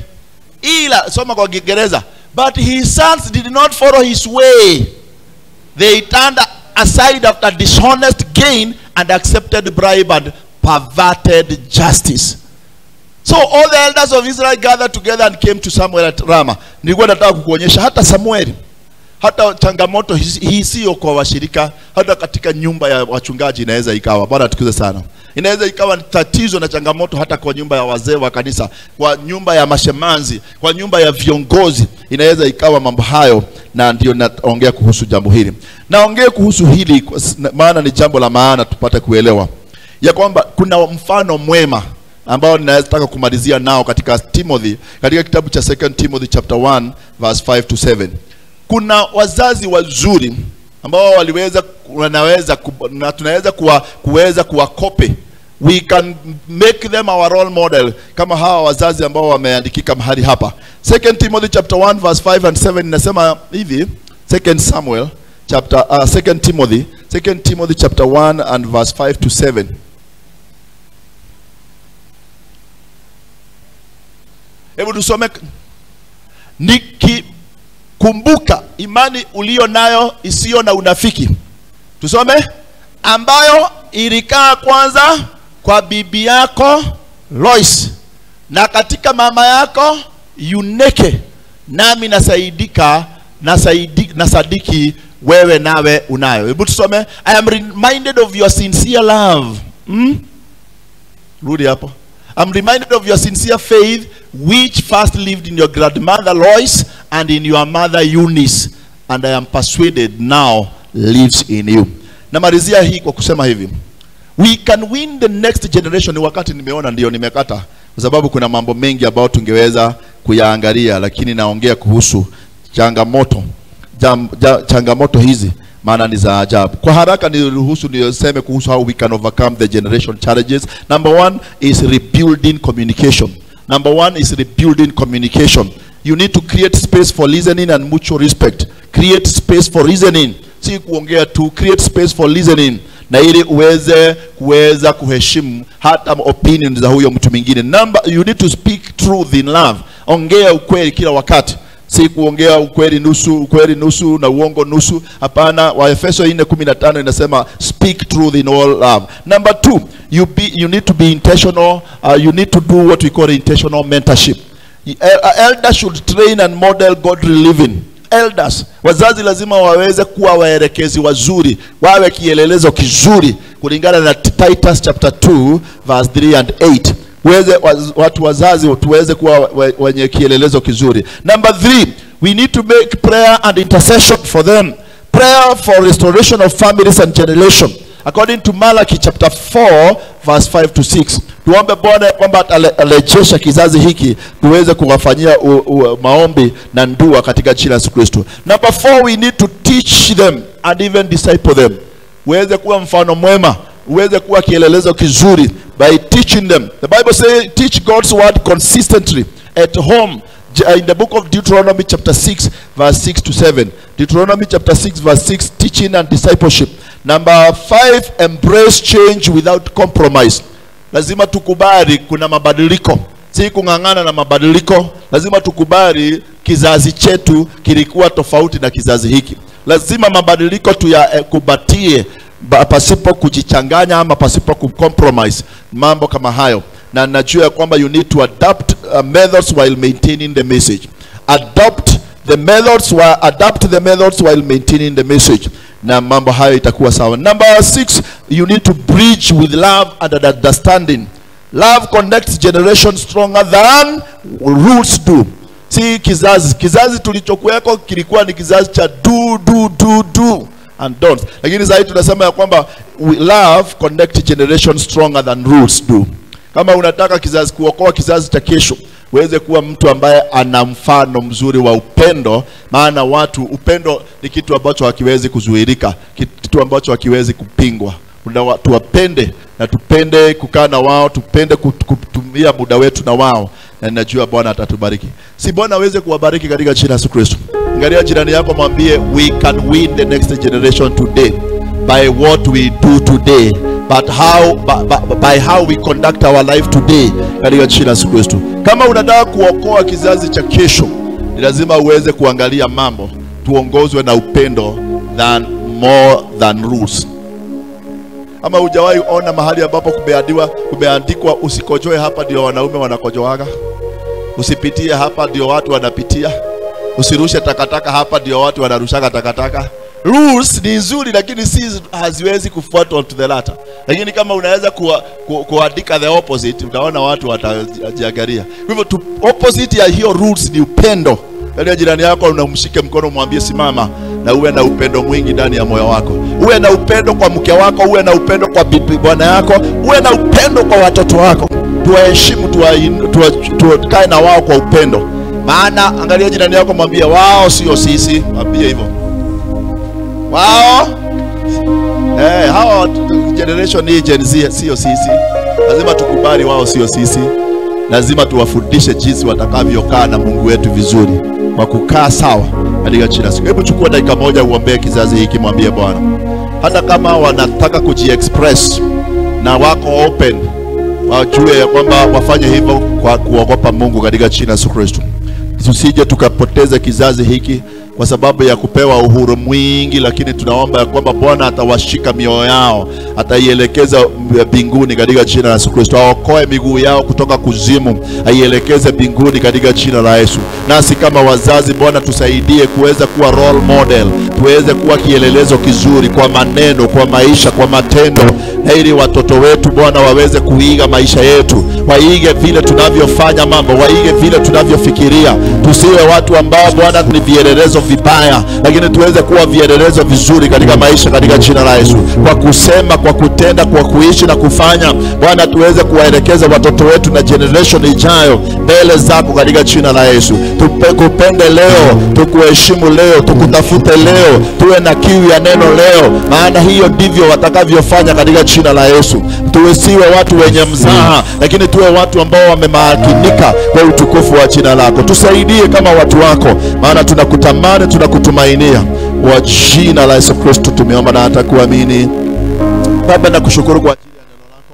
Ila, soma kwa Kiingereza. But his sons did not follow his way. They turned aside after dishonest gain and accepted bribe and perverted justice. So all the elders of Israel gathered together and came to Samuel at Ramah. Nilikuwa nataka kukuonyesha hata Samueli, hata changamoto hii sio kwa washirika, hata katika nyumba ya wachungaji inaweza ikawa. Bwana tukuze sana. Inaweza ikawa tatizo na changamoto hata kwa nyumba ya wazee wa kanisa, kwa nyumba ya mashemanzi, kwa nyumba ya viongozi. Inaweza ikawa mambo hayo, na ndio naongea kuhusu jambo hili. Naongea kuhusu hili maana ni jambo la maana tupate kuelewa ya kwamba kuna mfano mwema ambao ninataka kumalizia nao katika Timothy, katika kitabu cha 2 Timothy chapter 1 verse 5 to 7. Kuna wazazi wazuri ambao tunaweza kuwakope. We can make them our role model, kama hawa wazazi ambao wameandikika mahali hapa. 2 Timothy chapter 1 verse 5 and 7 inasema hivi. 2 Timothy chapter 1 and verse 5 to 7. Hebu tusome. Kumbuka imani ulio nayo isiyo na unafiki. Tusome. Ambayo ilikaa kwanza kwa bibi yako Lois, na katika mama yako Eunike, nami nasadiki wewe nawe unayo. Hebu tusome. I am reminded of your sincere love. Rudi hapo. I'm reminded of your sincere faith, which first lived in your grandmother Lois and in your mother Eunice, and I am persuaded now lives in you. Namalizia hii kwa kusema hivi. We can win the next generation. Wakati nimeona ndio nimekata, kwa sababu kuna mambo mengi ambayo tungeweza kuyaangalia, lakini naongea kuhusu changamoto hizi, maana ni za ajabu. Kwa haraka niruhusu niseme kuhusu how we can overcome the generation challenges. Number 1 is rebuilding communication. You need to create space for listening and mutual respect. Create space for listening. Si kuongea tu, create space for listening. Na ili kuweza kuheshimu hata opinions za huyo mtu mwingine. You need to speak truth in love. Ongea ukweli kila wakati. Si kuongea ukweli nusu na uongo nusu. Hapana. Waefeso 4:15 inasema speak truth in all love. Number 2, you need to be intentional. You need to do what we call intentional mentorship. Elders should train and model godly living. Elders, wazazi lazima waweze kuwa waelekezi wazuri, wawe kielelezo kizuri kulingana na Titus chapter 2 verse 3 and 8. Watu wazazi tuweze kuwa wenye kielelezo kizuri. Number 3, we need to make prayer and intercession for them. Prayer for restoration of families and generation. According to Malachi chapter 4 verse 5 to 6. Tuombe Bwana kwamba atarejesha kizazi hiki, tuweze kuwafanyia maombi na ndua katika jina la Yesu Kristo. Number 4, we need to teach them and even disciple them. Uweze kuwa mfano mwema, uweze kuwa kielelezo kizuri by teaching them. The Bible says teach God's word consistently at home. In the book of Deuteronomy chapter 6 verse 6 to 7. Deuteronomy chapter 6 verse 6, teaching and discipleship. Number 5, embrace change without compromise. Lazima tukubali kuna mabadiliko. Si kungangana na mabadiliko. Lazima tukubali kizazi chetu kilikuwa tofauti na kizazi hiki. Lazima mabadiliko tuyakubatie pasipo kujichanganya ama pasipo kucompromise. Mambo kama hayo. na najua kwamba you need to adapt methods while maintaining the message. Adapt the methods while maintaining the message, na mambo hayo itakuwa sawa. Number 6, you need to bridge with love and understanding. Love connects generations stronger than rules do. Si kizazi tulichokuweko kilikuwa ni kizazi cha do and don't, lakini sasa tunasema ya kwamba love connect generations stronger than rules do. Kama unataka kuokoa kizazi cha kesho, uweze kuwa mtu ambaye ana mfano mzuri wa upendo. Maana upendo ni kitu ambacho hakiwezi kuzuilika, kitu ambacho hakiwezi kupingwa. Tuwapende na tupende kukaa na wao, tupende kutumia muda wetu na wao, na ninajua Bwana atatubariki. Si Bwana aweze kuwabariki katika jina la Yesu Kristo. Angalia jirani yako, mwambie we can win the next generation today by what we do today, but by how we conduct our life today katika jina la Yesu Kristo. Kama unataka kuokoa kizazi cha kesho, ni lazima uweze kuangalia mambo, tuongozwe na upendo more than rules. Ama hujawahi ona mahali ambapo kumeandikwa usikojoe hapa ndio wanaume wanakojoaga, usipitie hapa ndio watu wanapitia, usirushe takataka hapa ndio watu wanarushaga takataka. Rules ni nzuri, lakini haziwezi kufuatwa to the latter. Lakini kama unaweza kuandika the opposite, utaona watu watajiangalia. Kwa hivyo opposite ya hiyo rules ni upendo. Yaani jirani yako unamshike mkono, mwambie simama, na uwe na upendo mwingi ndani ya moyo wako. Uwe na upendo kwa mke wako, uwe na upendo kwa bwana yako, uwe na upendo kwa watoto wako. Tuwaheshimu, tukae na wao kwa upendo. Maana angalia jirani yako, mwambie wao sio sisi. Mwambie hivyo. Wao hawa generation hii Gen Z sio sisi. Lazima tukubali wao sio sisi. Lazima tuwafundishe jinsi watakavyokaa na Mungu wetu vizuri, kwa kukaa sawa katika jina la Yesu. Hebu chukua dakika moja uombee kizazi hiki, mwambie Bwana, hata kama wanataka kujiexpress na wako open, wajue ya kwamba wafanye hivyo kwa kuogopa Mungu katika jina la Yesu Kristo. Tusije tukapoteza kizazi hiki kwa sababu ya kupewa uhuru mwingi, lakini tunaomba ya kwamba Bwana atawashika mioyo yao, ataielekeza mbinguni katika jina la Yesu Kristo. Aokoe miguu yao kutoka kuzimu, aielekeze mbinguni katika jina la Yesu. Nasi kama wazazi, Bwana tusaidie kuweza kuwa role model, tuweze kuwa kielelezo kizuri kwa maneno, kwa maisha, kwa matendo, na ili watoto wetu Bwana waweze kuiga maisha yetu, waige vile tunavyofanya mambo, waige vile tunavyofikiria. Tusiwe watu ambao Bwana ni vielelezo vibaya, lakini tuweze kuwa vielelezo vizuri katika maisha katika jina la Yesu. Kwa kusema, kwa kutenda, kwa kuishi na kufanya, Bwana tuweze kuwaelekeza watoto wetu na generation ijayo mbele zako katika jina la Yesu. Tukupende leo, tukuheshimu leo, tukutafute leo, tuwe na kiu ya neno leo, maana hiyo ndivyo watakavyofanya katika jina la Yesu. Tusiwe watu wenye mzaha, lakini tuwe watu ambao wamemakinika kwa utukufu wa jina lako. Tusaidie kama watu wako, maana tunakutamani, tunakutumainia. Kwa jina la Yesu Kristo tumeomba na hata kuamini. Baba, nakushukuru kwa ajili ya neno lako,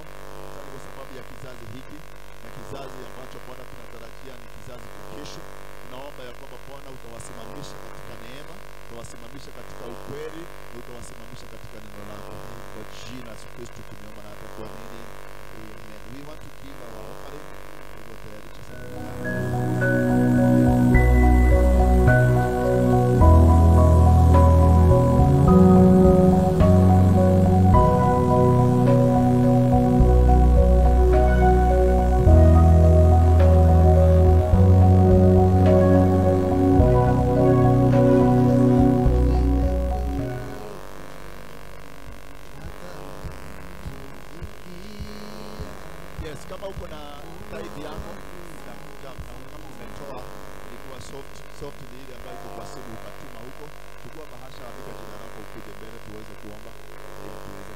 kwa sababu ya kizazi hiki na kizazi ambacho Bwana tunatarajia ni kizazi cha kesho. Tunaomba ya kwamba Bwana utawasimamisha katika neema, utawasimamisha katika ukweli, na utawasimamisha katika neno lako. Kwa jina la Yesu Kristo tumeomba na hata kuamini. We want to give our offering. Yes, kama uko na tithe yako, kama umetoa ilikuwa soft ni ile ambayo iko kwa simu ukatuma huko, chukua bahasha, andika jina lako, ukuje mbele tuweze kuomba ili tuweze